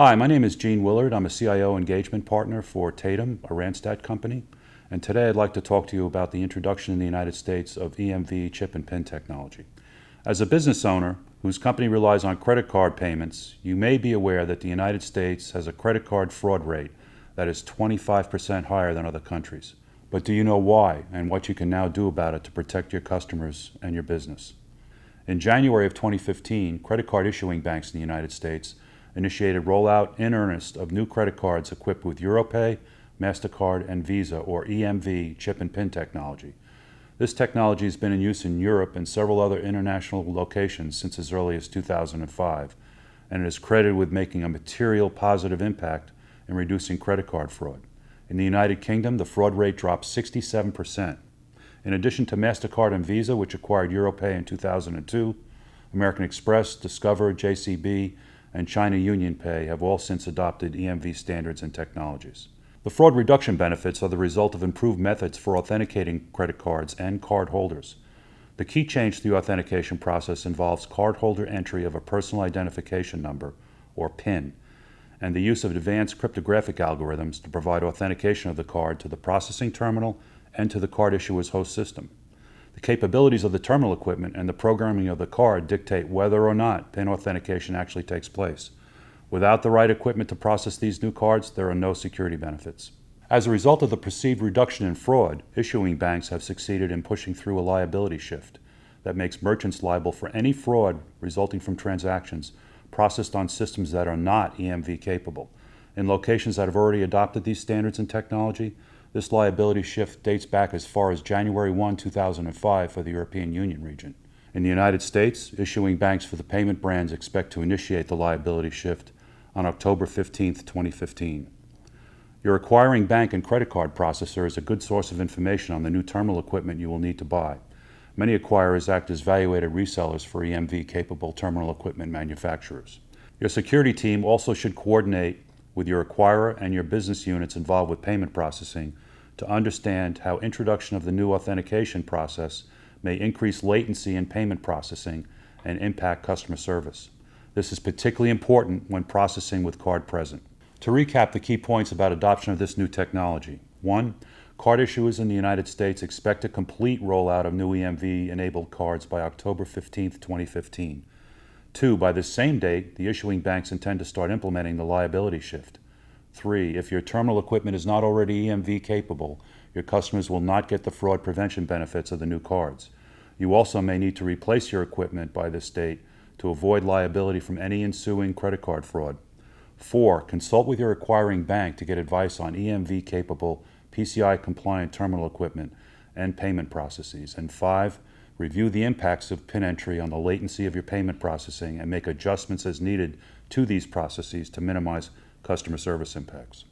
Hi, my name is Gene Willard. I'm a CIO engagement partner for Tatum, a Randstad company. And today I'd like to talk to you about the introduction in the United States of EMV chip and PIN technology. As a business owner whose company relies on credit card payments, you may be aware that the United States has a credit card fraud rate that is 25% higher than other countries. But do you know why and what you can now do about it to protect your customers and your business? In January of 2015, credit card issuing banks in the United States initiated rollout in earnest of new credit cards equipped with Europay, MasterCard, and Visa, or EMV, chip and PIN technology. This technology has been in use in Europe and several other international locations since as early as 2005, and it is credited with making a material positive impact in reducing credit card fraud. In the United Kingdom, the fraud rate dropped 67%. In addition to MasterCard and Visa, which acquired Europay in 2002, American Express, Discover, JCB, and China UnionPay have all since adopted EMV standards and technologies. The fraud reduction benefits are the result of improved methods for authenticating credit cards and card holders. The key change to the authentication process involves cardholder entry of a personal identification number, or PIN, and the use of advanced cryptographic algorithms to provide authentication of the card to the processing terminal and to the card issuer's host system. The capabilities of the terminal equipment and the programming of the card dictate whether or not PIN authentication actually takes place. Without the right equipment to process these new cards, there are no security benefits. As a result of the perceived reduction in fraud, issuing banks have succeeded in pushing through a liability shift that makes merchants liable for any fraud resulting from transactions processed on systems that are not EMV capable. In locations that have already adopted these standards and technology, this liability shift dates back as far as January 1, 2005 for the European Union region. In the United States, issuing banks for the payment brands expect to initiate the liability shift on October 15, 2015. Your acquiring bank and credit card processor is a good source of information on the new terminal equipment you will need to buy. Many acquirers act as value-added resellers for EMV-capable terminal equipment manufacturers. Your security team also should coordinate with your acquirer and your business units involved with payment processing to understand how introduction of the new authentication process may increase latency in payment processing and impact customer service. This is particularly important when processing with card present. To recap the key points about adoption of this new technology: 1. Card issuers in the United States expect a complete rollout of new EMV-enabled cards by October 15, 2015. 2. By this same date, the issuing banks intend to start implementing the liability shift. 3. If your terminal equipment is not already EMV capable, your customers will not get the fraud prevention benefits of the new cards. You also may need to replace your equipment by this date to avoid liability from any ensuing credit card fraud. 4. Consult with your acquiring bank to get advice on EMV capable, PCI compliant terminal equipment and payment processes. And 5. Review the impacts of PIN entry on the latency of your payment processing and make adjustments as needed to these processes to minimize customer service impacts.